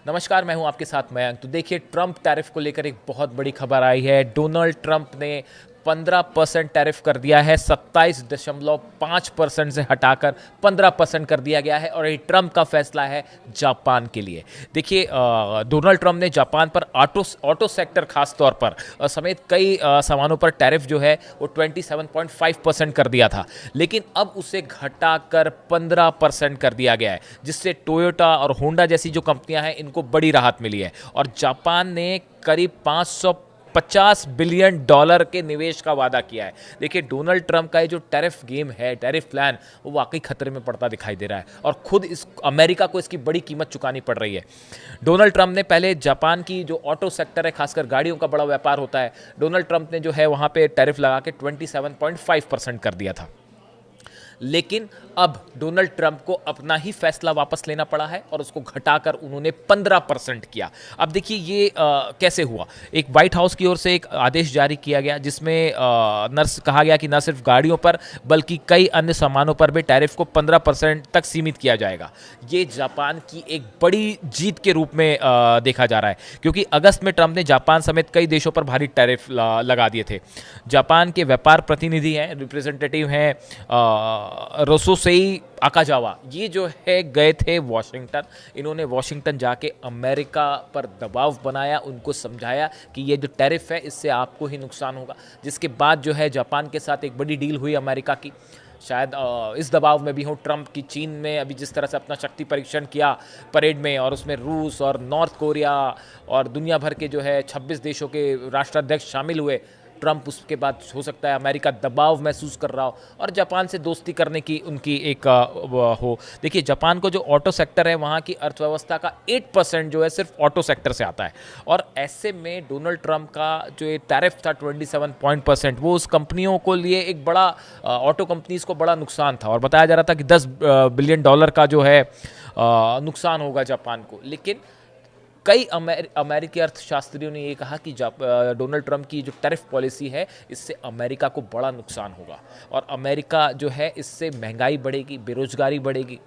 नमस्कार, मैं हूं आपके साथ मयंक। तो देखिए, ट्रंप टैरिफ को लेकर एक बहुत बड़ी खबर आई है। डोनाल्ड ट्रंप ने 15% टैरिफ कर दिया है, 27.5% से हटाकर 15% कर दिया गया है और ये ट्रंप का फैसला है जापान के लिए। देखिए, डोनाल्ड ट्रंप ने जापान पर ऑटो सेक्टर खास तौर पर समेत कई सामानों पर टैरिफ जो है वो 27.5% कर दिया था, लेकिन अब उसे घटाकर 15% कर दिया गया है, जिससे टोयोटा और होंडा जैसी जो कंपनियां हैं इनको बड़ी राहत मिली है। और जापान ने करीब 550 बिलियन डॉलर के निवेश का वादा किया है। देखिए, डोनाल्ड ट्रंप का ये जो टैरिफ गेम है, टैरिफ प्लान, वो वाकई खतरे में पड़ता दिखाई दे रहा है और खुद इस अमेरिका को इसकी बड़ी कीमत चुकानी पड़ रही है। डोनाल्ड ट्रंप ने पहले जापान की जो ऑटो सेक्टर है, खासकर गाड़ियों का बड़ा व्यापार होता है, डोनाल्ड ट्रंप ने जो है वहां पे टैरिफ लगा के 27.5% कर दिया था। लेकिन अब डोनाल्ड ट्रंप को अपना ही फैसला वापस लेना पड़ा है और उसको घटाकर उन्होंने 15% किया। अब देखिए ये कैसे हुआ। एक व्हाइट हाउस की ओर से एक आदेश जारी किया गया जिसमें कहा गया कि न सिर्फ गाड़ियों पर बल्कि कई अन्य सामानों पर भी टैरिफ को 15% तक सीमित किया जाएगा। ये जापान की एक बड़ी जीत के रूप में देखा जा रहा है, क्योंकि अगस्त में ट्रंप ने जापान समेत कई देशों पर भारी टैरिफ लगा दिए थे। जापान के व्यापार प्रतिनिधि हैं, रिप्रेजेंटेटिव हैं रोसोसेई आकाजावा, ये जो है गए थे वॉशिंगटन। इन्होंने वॉशिंगटन जाके अमेरिका पर दबाव बनाया, उनको समझाया कि ये जो टैरिफ है इससे आपको ही नुकसान होगा। जिसके बाद जो है जापान के साथ एक बड़ी डील हुई अमेरिका की। शायद इस दबाव में भी हो ट्रंप की। चीन में अभी जिस तरह से अपना शक्ति परीक्षण किया परेड में, और उसमें रूस और नॉर्थ कोरिया और दुनिया भर के जो है 26 देशों के राष्ट्राध्यक्ष शामिल हुए, ट्रंप उसके बाद हो सकता है अमेरिका दबाव महसूस कर रहा हो और जापान से दोस्ती करने की उनकी एक हो। देखिए, जापान को जो ऑटो सेक्टर है, वहाँ की अर्थव्यवस्था का 8% जो है सिर्फ ऑटो सेक्टर से आता है। और ऐसे में डोनाल्ड ट्रंप का जो ये टैरिफ था 27%, वो उस कंपनियों को लिए एक बड़ा, ऑटो कंपनीज को बड़ा नुकसान था। और बताया जा रहा था कि 10 बिलियन डॉलर का जो है नुकसान होगा जापान को। लेकिन कई अमेरिकी अर्थशास्त्रियों ने ये कहा कि डोनाल्ड ट्रंप की जो टैरिफ पॉलिसी है, इससे अमेरिका को बड़ा नुकसान होगा और अमेरिका जो है इससे महंगाई बढ़ेगी, बेरोजगारी बढ़ेगी।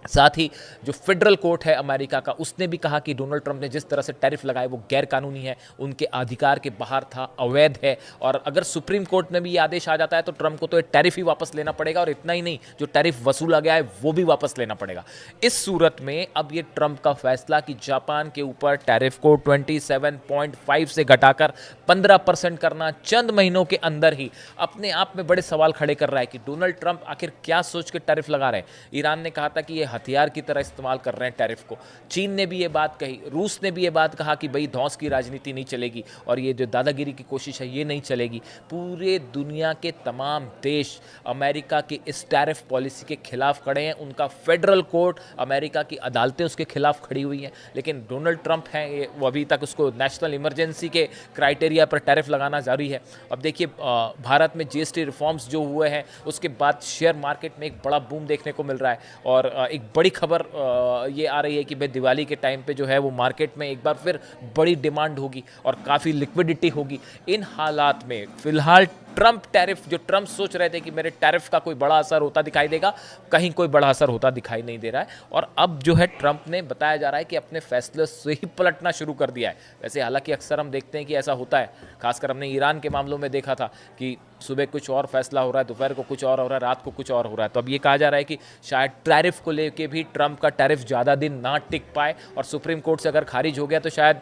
साथ ही जो फेडरल कोर्ट है अमेरिका का, उसने भी कहा कि डोनाल्ड ट्रंप ने जिस तरह से टैरिफ लगाए वो गैर कानूनी है, उनके अधिकार के बाहर था, अवैध है। और अगर सुप्रीम कोर्ट में भी ये आदेश आ जाता है तो ट्रंप को तो ये टैरिफ ही वापस लेना पड़ेगा, और इतना ही नहीं, जो टैरिफ वसूला गया है वो भी वापस लेना पड़ेगा। इस सूरत में अब ये ट्रंप का फैसला कि जापान के ऊपर टैरिफ को 27.5 से घटाकर 15% करना चंद महीनों के अंदर ही अपने आप में बड़े सवाल खड़े कर रहा है कि डोनाल्ड ट्रंप आखिर क्या सोच के टैरिफ लगा रहे हैं। ईरान ने कहा था कि ये हथियार की तरह इस्तेमाल कर रहे हैं टैरिफ को। चीन ने भी ये बात कही, रूस ने भी ये बात कहा कि भाई धौंस की राजनीति नहीं चलेगी और ये जो दादागिरी की कोशिश है ये नहीं चलेगी। पूरे दुनिया के तमाम देश अमेरिका की इस टैरिफ पॉलिसी के खिलाफ खड़े हैं। उनका फेडरल कोर्ट, अमेरिका की अदालतें उसके खिलाफ खड़ी हुई हैं। लेकिन डोनाल्ड ट्रंप हैं, वो अभी तक उसको नेशनल इमरजेंसी के क्राइटेरिया पर टैरिफ लगाना जारी है। अब देखिए, भारत में जीएसटी रिफॉर्म्स जो हुए हैं उसके बाद शेयर मार्केट में एक बड़ा बूम देखने को मिल रहा है। और एक बड़ी खबर ये आ रही है कि भाई दिवाली के टाइम पे जो है वो मार्केट में एक बार फिर बड़ी डिमांड होगी और काफ़ी लिक्विडिटी होगी। इन हालात में फिलहाल ट्रंप टैरिफ, जो ट्रंप सोच रहे थे कि मेरे टैरिफ का कोई बड़ा असर होता दिखाई देगा, कहीं कोई बड़ा असर होता दिखाई नहीं दे रहा है। और अब जो है ट्रंप ने बताया जा रहा है कि अपने फैसले से ही पलटना शुरू कर दिया है। वैसे हालांकि अक्सर हम देखते हैं कि ऐसा होता है, खासकर हमने ईरान के मामलों में देखा था कि सुबह कुछ और फैसला हो रहा है, दोपहर को कुछ और हो रहा है, रात को कुछ और हो रहा है। तो अब ये कहा जा रहा है कि शायद टैरिफ को लेके भी ट्रंप का टैरिफ ज़्यादा दिन ना टिक पाए और सुप्रीम कोर्ट से अगर खारिज हो गया तो शायद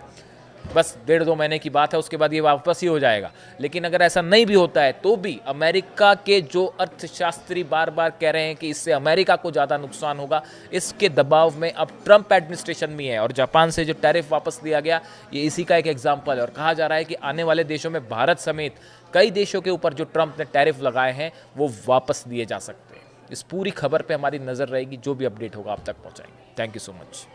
बस 1.5-2 महीने की बात है, उसके बाद ये वापस ही हो जाएगा। लेकिन अगर ऐसा नहीं भी होता है तो भी अमेरिका के जो अर्थशास्त्री बार बार कह रहे हैं कि इससे अमेरिका को ज़्यादा नुकसान होगा, इसके दबाव में अब ट्रंप एडमिनिस्ट्रेशन भी है। और जापान से जो टैरिफ वापस दिया गया, ये इसी का एक एग्जाम्पल है। और कहा जा रहा है कि आने वाले देशों में भारत समेत कई देशों के ऊपर जो ट्रंप ने टैरिफ लगाए हैं वो वापस दिए जा सकते हैं। इस पूरी खबर पर हमारी नज़र रहेगी, जो भी अपडेट होगा आप तक पहुँचाएंगे। Thank you so much.